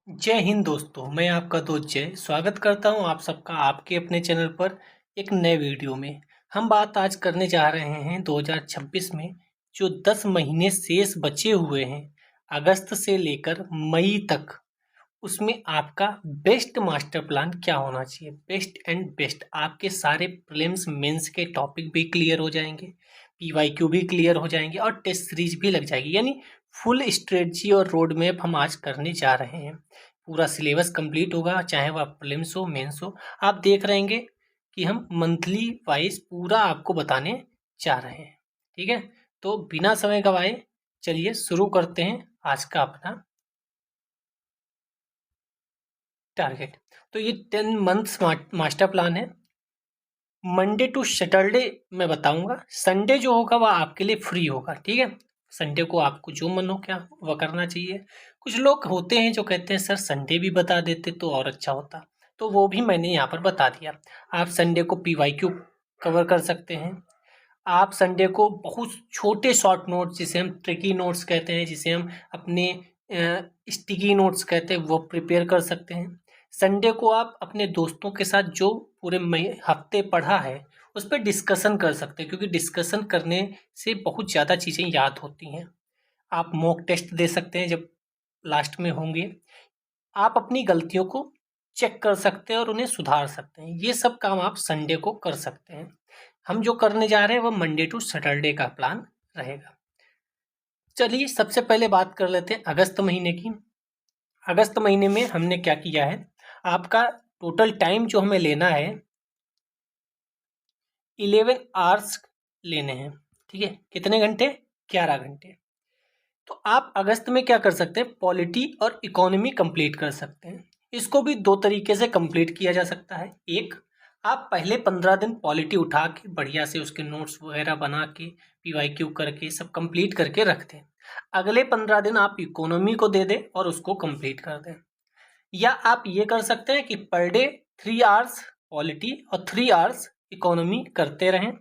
जय हिंद दोस्तों, मैं आपका दोस्त जय स्वागत करता हूं आप सबका आपके अपने चैनल पर एक नए वीडियो में। हम बात आज करने जा रहे हैं 2026 में जो 10 महीने शेष बचे हुए हैं अगस्त से लेकर मई तक, उसमें आपका बेस्ट मास्टर प्लान क्या होना चाहिए। बेस्ट एंड बेस्ट आपके सारे प्रीलिम्स मेंस के टॉपिक भी क्लियर हो जाएंगे, पीवाईक्यू भी क्लियर हो जाएंगे और टेस्ट सीरीज भी लग जाएगी। यानी फुल स्ट्रेटजी और रोड मैप हम आज करने जा रहे हैं। पूरा सिलेबस कंप्लीट होगा, चाहे वह प्रीलिम्स हो मेंस हो। आप देख रहेंगे कि हम मंथली वाइज पूरा आपको बताने जा रहे हैं। ठीक है, तो बिना समय गवाए चलिए शुरू करते हैं आज का अपना टारगेट। तो ये 10 मंथ्स मास्टर प्लान है। मंडे टू सैटरडे मैं बताऊंगा, संडे जो होगा वह आपके लिए फ्री होगा। ठीक है, संडे को आपको जो मन हो क्या वह करना चाहिए। कुछ लोग होते हैं जो कहते हैं सर संडे भी बता देते तो और अच्छा होता, तो वो भी मैंने यहाँ पर बता दिया। आप संडे को पीवाईक्यू कवर कर सकते हैं। आप संडे को बहुत छोटे शॉर्ट नोट्स, जिसे हम ट्रिकी नोट्स कहते हैं, जिसे हम अपने स्टिकी नोट्स कहते हैं, वो प्रिपेयर कर सकते हैं। संडे को आप अपने दोस्तों के साथ जो पूरे हफ्ते पढ़ा है उस पर डिस्कशन कर सकते हैं, क्योंकि डिस्कशन करने से बहुत ज़्यादा चीज़ें याद होती हैं। आप मॉक टेस्ट दे सकते हैं जब लास्ट में होंगे। आप अपनी गलतियों को चेक कर सकते हैं और उन्हें सुधार सकते हैं। ये सब काम आप संडे को कर सकते हैं। हम जो करने जा रहे हैं वह मंडे टू सैटरडे का प्लान रहेगा। चलिए सबसे पहले बात कर लेते हैं अगस्त महीने की। अगस्त महीने में हमने क्या किया है, आपका टोटल टाइम जो हमें लेना है 11 आवर्स लेने हैं। ठीक है, कितने घंटे? 11 घंटे। तो आप अगस्त में क्या कर सकते हैं, पॉलिटी और इकोनॉमी कंप्लीट कर सकते हैं। इसको भी दो तरीके से कंप्लीट किया जा सकता है। एक, आप पहले 15 दिन पॉलिटी उठा के बढ़िया से उसके नोट्स वगैरह बना के पीवाईक्यू करके सब कंप्लीट करके रख दें। अगले 15 दिन आप इकोनॉमी को दे दें और उसको कंप्लीट कर दें। या आप ये कर सकते हैं कि पर डे 3 आवर्स पॉलिटी और 3 आवर्स इकोनॉमी करते रहें।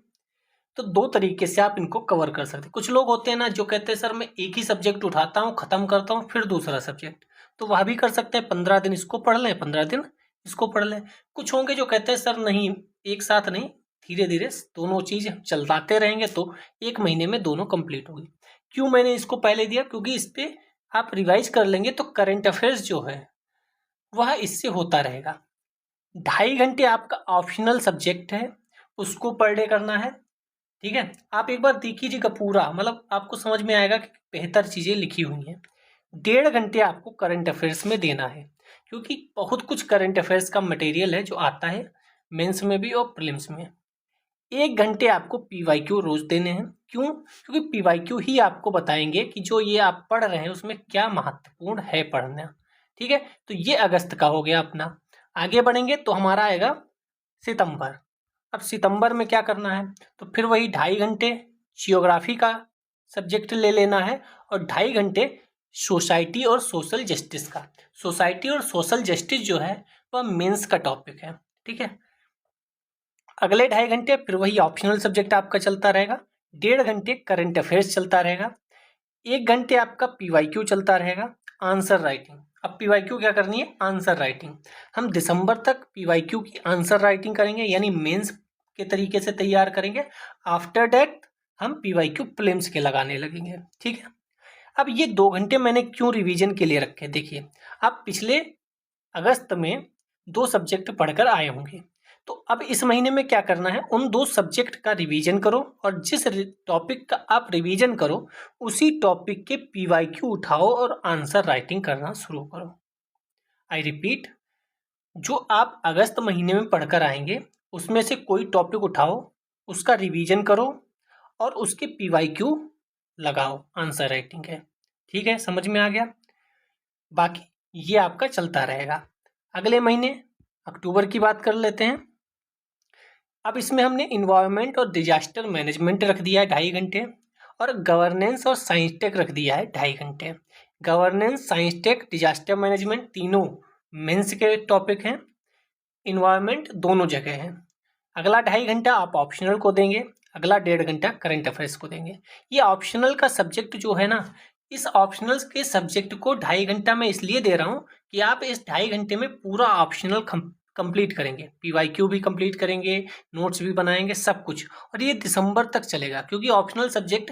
तो दो तरीके से आप इनको कवर कर सकते हैं। कुछ लोग होते हैं ना जो कहते हैं सर मैं एक ही सब्जेक्ट उठाता हूँ, खत्म करता हूँ, फिर दूसरा सब्जेक्ट, तो वह भी कर सकते हैं। 15 दिन इसको पढ़ लें, 15 दिन इसको पढ़ लें। कुछ होंगे जो कहते हैं सर नहीं, एक साथ नहीं, धीरे धीरे दोनों चीज चलते रहेंगे तो एक महीने में दोनों कंप्लीट होगी। क्यों मैंने इसको पहले दिया, क्योंकि इस पे आप रिवाइज कर लेंगे तो करंट अफेयर्स जो है वह इससे होता रहेगा। 2.5 घंटे आपका ऑप्शनल सब्जेक्ट है, उसको पर डे करना है। ठीक है, आप एक बार देख लीजिएगा पूरा, मतलब आपको समझ में आएगा कि बेहतर चीज़ें लिखी हुई हैं। 1.5 घंटे आपको करंट अफेयर्स में देना है, क्योंकि बहुत कुछ करंट अफेयर्स का मटेरियल है जो आता है मेंस में भी और प्रीलिम्स में। 1 घंटे आपको पीवाईक्यू रोज देने हैं। क्यों? क्योंकि पीवाईक्यू ही आपको बताएंगे कि जो ये आप पढ़ रहे हैं उसमें क्या महत्वपूर्ण है पढ़ना। ठीक है, तो ये अगस्त का हो गया अपना। आगे बढ़ेंगे तो हमारा आएगा सितंबर। अब सितंबर में क्या करना है, तो फिर वही 2.5 घंटे जियोग्राफी का सब्जेक्ट ले लेना है और 2.5 घंटे सोसाइटी और सोशल जस्टिस का। सोसाइटी और सोशल जस्टिस जो है वह मेंस का टॉपिक है। ठीक है, अगले 2.5 घंटे फिर वही ऑप्शनल सब्जेक्ट आपका चलता रहेगा। 1.5 घंटे करंट अफेयर्स चलता रहेगा। 1 घंटे आपका पीवाईक्यू चलता रहेगा, आंसर राइटिंग। अब पीवाईक्यू क्या करनी है, आंसर राइटिंग। हम दिसंबर तक पीवाईक्यू की आंसर राइटिंग करेंगे, यानी मेंस के तरीके से तैयार करेंगे। आफ्टर दैट हम पीवाईक्यू प्रीलिम्स के लगाने लगेंगे। ठीक है, अब ये 2 घंटे मैंने क्यों रिवीजन के लिए रखे, देखिए आप पिछले अगस्त में 2 सब्जेक्ट पढ़कर आए होंगे, तो अब इस महीने में क्या करना है, उन 2 सब्जेक्ट का रिवीजन करो और जिस टॉपिक का आप रिवीजन करो उसी टॉपिक के पीवाईक्यू उठाओ और आंसर राइटिंग करना शुरू करो। आई रिपीट, जो आप अगस्त महीने में पढ़कर आएंगे उसमें से कोई टॉपिक उठाओ, उसका रिवीजन करो और उसके पीवाईक्यू लगाओ, आंसर राइटिंग है। ठीक है, समझ में आ गया। बाकी ये आपका चलता रहेगा। अगले महीने अक्टूबर की बात कर लेते हैं। अब इसमें हमने इन्वायरमेंट और डिजास्टर मैनेजमेंट रख दिया है 2.5 घंटे, और गवर्नेंस और साइंस टेक रख दिया है 2.5 घंटे। Governance, science tech, disaster management तीनों मेंस के टॉपिक हैं। इन्वायरमेंट दोनों जगह है। अगला 2.5 घंटा आप ऑप्शनल को देंगे, अगला 1.5 घंटा करंट अफेयर्स को देंगे। ये ऑप्शनल का सब्जेक्ट जो है ना, इस ऑप्शनल के सब्जेक्ट को 2.5 घंटा मैं इसलिए दे रहा हूँ कि आप इस 2.5 घंटे में पूरा ऑप्शनल कंप्लीट करेंगे, पीवाईक्यू भी कंप्लीट करेंगे, नोट्स भी बनाएंगे, सब कुछ। और ये दिसंबर तक चलेगा, क्योंकि ऑप्शनल सब्जेक्ट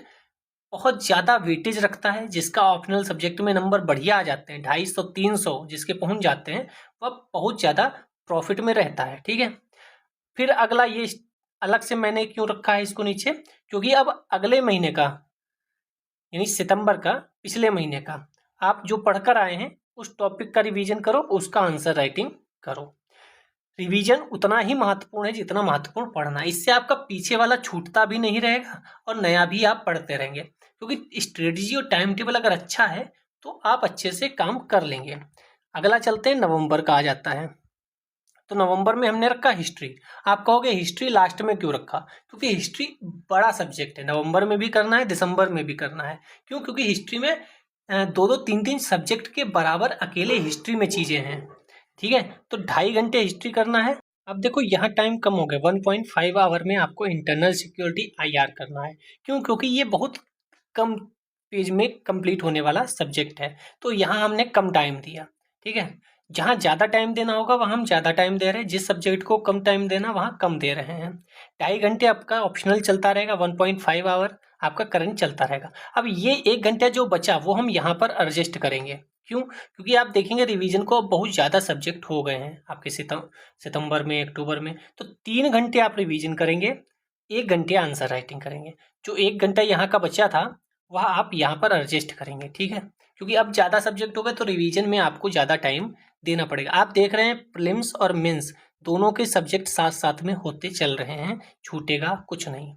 बहुत ज़्यादा वेटेज रखता है। जिसका ऑप्शनल सब्जेक्ट में नंबर बढ़िया आ जाते हैं, 250 300 जिसके पहुंच जाते हैं, वह बहुत ज़्यादा प्रॉफिट में रहता है। ठीक है, फिर अगला ये अलग से मैंने क्यों रखा है इसको नीचे, क्योंकि अब अगले महीने का यानी सितंबर का, पिछले महीने का आप जो पढ़कर आए हैं उस टॉपिक का रिवीजन करो, उसका आंसर राइटिंग करो। रिवीजन उतना ही महत्वपूर्ण है जितना महत्वपूर्ण पढ़ना। इससे आपका पीछे वाला छूटता भी नहीं रहेगा और नया भी आप पढ़ते रहेंगे, क्योंकि स्ट्रेटजी और टाइम टेबल अगर अच्छा है तो आप अच्छे से काम कर लेंगे। अगला चलते हैं, नवंबर का आ जाता है। तो नवंबर में हमने रखा हिस्ट्री। आप कहोगे हिस्ट्री लास्ट में क्यों रखा, क्योंकि हिस्ट्री बड़ा सब्जेक्ट है, नवंबर में भी करना है, दिसंबर में भी करना है। क्यों, क्योंकि हिस्ट्री में 2-2 3-3 सब्जेक्ट के बराबर अकेले हिस्ट्री में चीज़ें हैं। ठीक है, तो 2.5 घंटे हिस्ट्री करना है। अब देखो यहाँ टाइम कम हो गया, 1.5 आवर में आपको इंटरनल सिक्योरिटी IR करना है। क्यों, क्योंकि ये बहुत कम पेज में कंप्लीट होने वाला सब्जेक्ट है, तो यहाँ हमने कम टाइम दिया। ठीक है, जहाँ ज़्यादा टाइम देना होगा वहाँ हम ज़्यादा टाइम दे रहे हैं, जिस सब्जेक्ट को कम टाइम देना वहाँ कम दे रहे हैं। 2.5 घंटे आपका ऑप्शनल चलता रहेगा, 1.5 आवर आपका करंट चलता रहेगा। अब ये 1 घंटा जो बचा वो हम यहाँ पर एडजस्ट करेंगे। क्यों, क्योंकि आप देखेंगे रिवीजन को अब बहुत ज़्यादा सब्जेक्ट हो गए हैं आपके सितंबर में, अक्टूबर में। तो 3 घंटे आप रिवीजन करेंगे, 1 घंटे आंसर राइटिंग करेंगे। जो 1 घंटा यहाँ का बचा था वह आप यहाँ पर एडजस्ट करेंगे। ठीक है, क्योंकि अब ज़्यादा सब्जेक्ट हो गए तो रिवीजन में आपको ज़्यादा टाइम देना पड़ेगा। आप देख रहे हैं प्रीलिम्स और मेंस दोनों के सब्जेक्ट साथ साथ में होते चल रहे हैं, छूटेगा कुछ नहीं।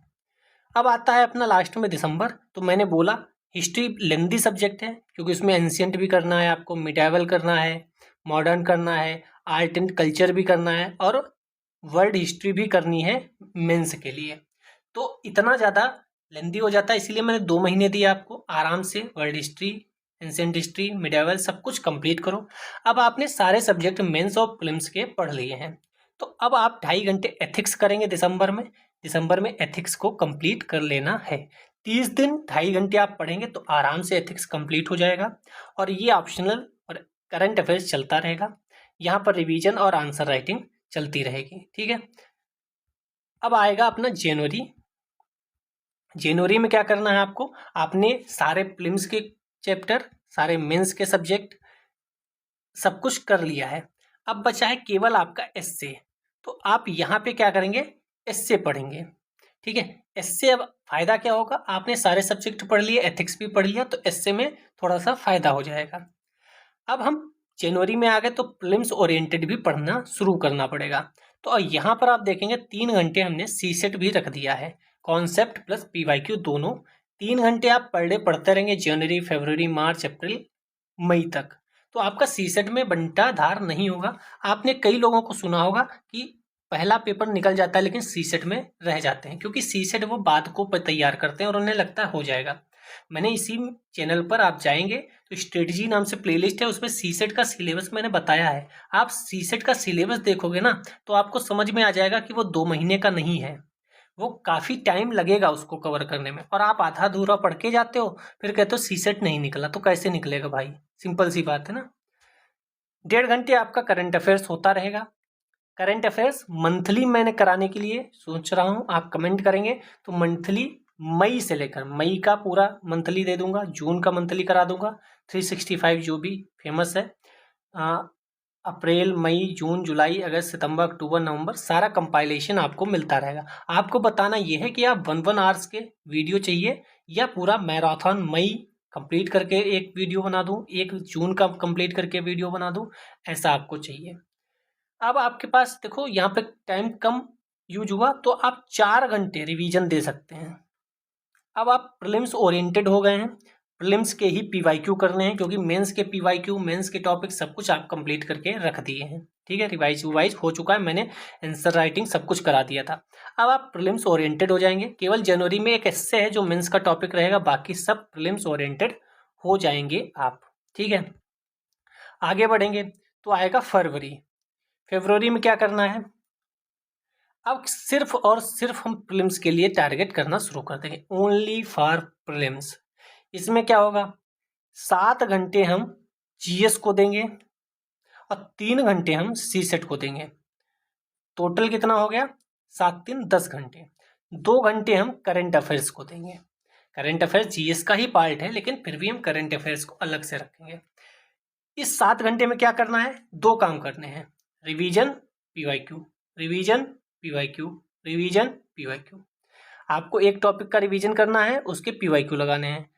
अब आता है अपना लास्ट में दिसंबर। तो मैंने बोला हिस्ट्री लेंदी सब्जेक्ट है, क्योंकि उसमें एंशियंट भी करना है, आपको मिडाइवल करना है, मॉडर्न करना है, आर्ट एंड कल्चर भी करना है, और वर्ल्ड हिस्ट्री भी करनी है मेंस के लिए। तो इतना ज़्यादा लेंदी हो जाता है, इसीलिए मैंने 2 महीने दिए आपको। आराम से world history, ancient history, medieval सब कुछ कंप्लीट करो। अब आपने सारे सब्जेक्ट मेंस और प्रीलिम्स के पढ़ लिए हैं, तो अब आप 2.5 घंटे एथिक्स करेंगे दिसंबर में। दिसंबर में एथिक्स को कंप्लीट कर लेना है। 30 दिन 2.5 घंटे आप पढ़ेंगे तो आराम से एथिक्स कंप्लीट हो जाएगा, और ये ऑप्शनल और करंट अफेयर्स चलता रहेगा। यहाँ पर रिवीजन और आंसर राइटिंग चलती रहेगी। ठीक है, अब आएगा अपना जनवरी। जनवरी में क्या करना है आपको, आपने सारे प्रीलिम्स के चैप्टर, सारे मेंस के सब्जेक्ट सब कुछ कर लिया है। अब बचा है केवल आपका एससे। तो आप यहाँ पे क्या करेंगे, एससे पढ़ेंगे। ठीक है, एससे अब फायदा क्या होगा, आपने सारे सब्जेक्ट पढ़ लिए, एथिक्स भी पढ़ लिया, तो एससे में थोड़ा सा फायदा हो जाएगा। अब हम जनवरी में आ गए तो प्रीलिम्स ओरिएंटेड भी पढ़ना शुरू करना पड़ेगा। तो यहाँ पर आप देखेंगे 3 घंटे हमने सीसेट भी रख दिया है, कॉन्सेप्ट प्लस पीवाईक्यू दोनों। 3 घंटे आप पर डे पढ़ते रहेंगे, जनवरी, फरवरी, मार्च, अप्रैल, मई तक। तो आपका सीसेट में बंटाधार नहीं होगा। आपने कई लोगों को सुना होगा कि पहला पेपर निकल जाता है लेकिन सीसेट में रह जाते हैं, क्योंकि सीसेट वो बाद को तैयार करते हैं और उन्हें लगता है हो जाएगा। मैंने इसी चैनल पर आप जाएंगे तो स्ट्रेटजी नाम से प्लेलिस्ट है, उसमें सीसेट का सिलेबस मैंने बताया है। आप सीसेट का सिलेबस देखोगे ना तो आपको समझ में आ जाएगा कि वो 2 महीने का नहीं है, वो काफ़ी टाइम लगेगा उसको कवर करने में। और आप आधा अधूरा पढ़ के जाते हो, फिर कहते हो सीसेट नहीं निकला, तो कैसे निकलेगा भाई, सिंपल सी बात है ना। 1.5 घंटे आपका करंट अफेयर्स होता रहेगा। करंट अफेयर्स मंथली मैंने कराने के लिए सोच रहा हूँ, आप कमेंट करेंगे तो मंथली मई से लेकर, मई का पूरा मंथली दे दूंगा, जून का मंथली करा दूंगा, 365 जो भी फेमस है, अप्रैल, मई, जून, जुलाई, अगस्त, सितंबर, अक्टूबर, नवंबर, सारा कंपाइलेशन आपको मिलता रहेगा। आपको बताना यह है कि आप 1-1 आवर्स के वीडियो चाहिए या पूरा मैराथन मई कंप्लीट करके एक वीडियो बना दूं, 1 जून का कंप्लीट करके वीडियो बना दूं, ऐसा आपको चाहिए। अब आपके पास देखो यहाँ पे टाइम कम यूज हुआ तो आप 4 घंटे रिवीजन दे सकते हैं। अब आप प्रीलिम्स ओरिएंटेड हो गए हैं, प्रीलिम्स के ही पीवाईक्यू करने हैं, क्योंकि मेंस के पीवाईक्यू, मेंस के टॉपिक सब कुछ आप कंप्लीट करके रख दिए हैं। ठीक है, रिवाइज हो चुका है, मैंने आंसर राइटिंग सब कुछ करा दिया था। अब आप प्रीलिम्स ओरिएंटेड हो जाएंगे। केवल जनवरी में एक एस्से है जो मेंस का टॉपिक रहेगा, बाकी सब प्रीलिम्स ओरिएंटेड हो जाएंगे आप। ठीक है, आगे बढ़ेंगे तो आएगा फरवरी। फरवरी में क्या करना है, अब सिर्फ और सिर्फ हम प्रीलिम्स के लिए टारगेट करना शुरू कर देंगे, ओनली फॉर प्रीलिम्स। इसमें क्या होगा, 7 घंटे हम जीएस को देंगे, और 3 घंटे हम सी सेट को देंगे। टोटल कितना हो गया? 7 3 10 घंटे। 2 घंटे हम करंट अफेयर्स को देंगे। करंट अफेयर्स जीएस का ही पार्ट है, लेकिन फिर भी हम करंट अफेयर्स को अलग से रखेंगे। इस 7 घंटे में क्या करना है? 2 काम करने हैं, revision PYQ, revision PYQ, revision PYQ. आपको एक टॉपिक का रिवीजन करना है, उसके पीवाईक्यू लगाने हैं,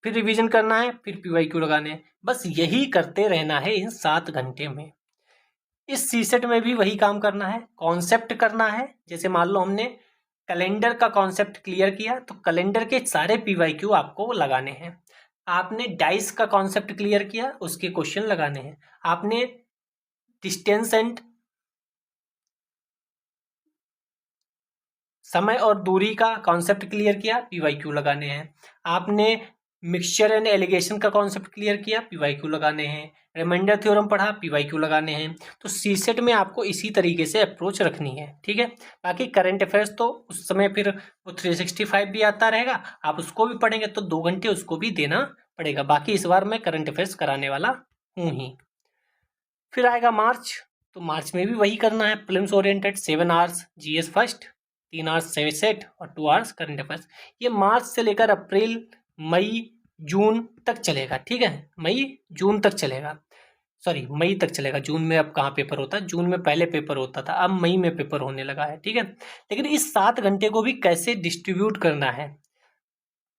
फिर रिवीजन करना है, फिर पीवाईक्यू लगाने हैं। बस यही करते रहना है इन 7 घंटे में। इस सीसेट में भी वही काम करना है, कॉन्सेप्ट करना है। जैसे मान लो हमने कैलेंडर का कॉन्सेप्ट क्लियर किया, तो कैलेंडर के सारे पीवाईक्यू आपको लगाने हैं। आपने डाइस का कॉन्सेप्ट क्लियर किया, उसके क्वेश्चन लगाने हैं। आपने डिस्टेंस एंड समय और दूरी का कॉन्सेप्ट क्लियर किया, पीवाईक्यू लगाने हैं। आपने मिक्सचर एंड एलिगेशन का कॉन्सेप्ट क्लियर किया, पीवाईक्यू लगाने हैं। रिमाइंडर थ्योरम पढ़ा, पीवाईक्यू लगाने हैं। तो सीसेट में आपको इसी तरीके से अप्रोच रखनी है, ठीक है। बाकी करंट अफेयर्स तो उस समय फिर वो 365 भी आता रहेगा, आप उसको भी पढ़ेंगे तो 2 घंटे उसको भी देना पड़ेगा। बाकी इस बार मैं करंट अफेयर्स कराने वाला हूँ ही। फिर आएगा मार्च, तो मार्च में भी वही करना है, prelims oriented 7 hours GS first, 3 hours set और 2 आवर्स करंट अफेयर्स। ये मार्च से लेकर अप्रैल मई जून तक चलेगा, ठीक है। मई जून तक चलेगा, सॉरी मई तक चलेगा। जून में अब कहाँ पेपर होता है? जून में पहले पेपर होता था, अब मई में पेपर होने लगा है, ठीक है। लेकिन इस 7 घंटे को भी कैसे डिस्ट्रीब्यूट करना है,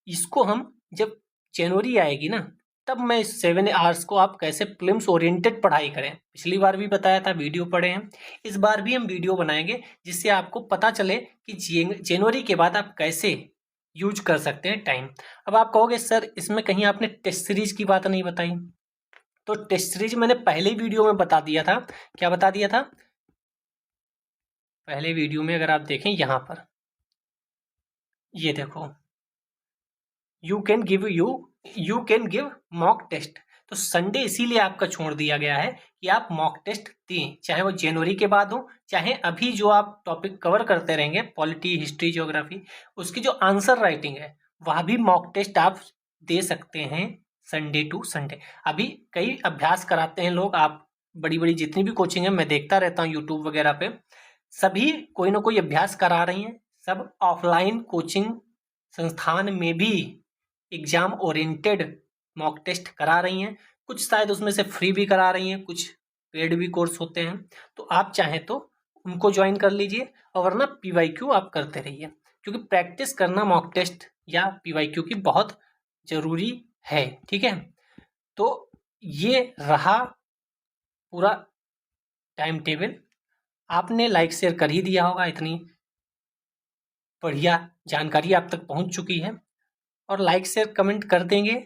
इसको हम जब जनवरी आएगी ना, तब मैं इस 7 आवर्स को आप कैसे प्रीलिम्स ओरिएंटेड पढ़ाई करें, पिछली बार भी बताया था, वीडियो पढ़े हैं। इस बार भी हम वीडियो बनाएंगे जिससे आपको पता चले कि जनवरी के बाद आप कैसे यूज कर सकते हैं टाइम। अब आप कहोगे सर इसमें कहीं आपने टेस्ट सीरीज की बात नहीं बताई। तो टेस्ट सीरीज मैंने पहले वीडियो में बता दिया था। क्या बता दिया था? पहले वीडियो में अगर आप देखें, यहाँ पर ये देखो, you can give mock test. तो संडे इसीलिए आपका छोड़ दिया गया है कि आप मॉक टेस्ट दें, चाहे वो जनवरी के बाद हो, चाहे अभी जो आप टॉपिक कवर करते रहेंगे, पॉलिटी, हिस्ट्री, ज्योग्राफी, उसकी जो आंसर राइटिंग है वह भी मॉक टेस्ट आप दे सकते हैं संडे टू संडे। अभी कई अभ्यास कराते हैं लोग, आप बड़ी बड़ी जितनी भी कोचिंग है मैं देखता रहता हूँ यूट्यूब वगैरह पे, सभी कोई ना कोई अभ्यास करा रही हैं। सब ऑफलाइन कोचिंग संस्थान में भी एग्जाम ओरिएंटेड मॉक टेस्ट करा रही हैं। कुछ शायद उसमें से फ्री भी करा रही हैं, कुछ पेड भी कोर्स होते हैं। तो आप चाहें तो उनको ज्वाइन कर लीजिए, और वरना पीवाईक्यू आप करते रहिए, क्योंकि प्रैक्टिस करना मॉक टेस्ट या पीवाईक्यू की बहुत ज़रूरी है, ठीक है। तो ये रहा पूरा टाइम टेबल। आपने लाइक शेयर कर ही दिया होगा, इतनी बढ़िया जानकारी आप तक पहुंच चुकी है। और लाइक शेयर कमेंट कर देंगे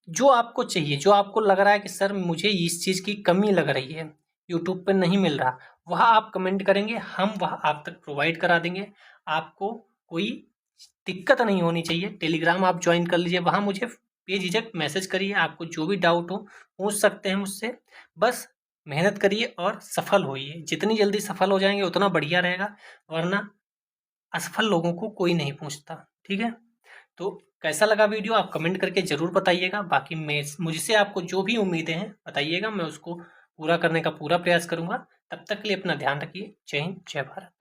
जो आपको चाहिए, जो आपको लग रहा है कि सर मुझे इस चीज़ की कमी लग रही है, यूट्यूब पे नहीं मिल रहा, वह आप कमेंट करेंगे, हम वह आप तक प्रोवाइड करा देंगे। आपको कोई दिक्कत नहीं होनी चाहिए। टेलीग्राम आप ज्वाइन कर लीजिए, वहाँ मुझे बेझिझक मैसेज करिए, आपको जो भी डाउट हो पूछ सकते हैं मुझसे। बस मेहनत करिए और सफल होइए। जितनी जल्दी सफल हो जाएंगे उतना बढ़िया रहेगा, वरना असफल लोगों को कोई नहीं पूछता, ठीक है। तो कैसा लगा वीडियो आप कमेंट करके ज़रूर बताइएगा। बाकी मैं मुझसे आपको जो भी उम्मीदें हैं बताइएगा, मैं उसको पूरा करने का पूरा प्रयास करूँगा। तब तक के लिए अपना ध्यान रखिए। जय हिंद, जय भारत।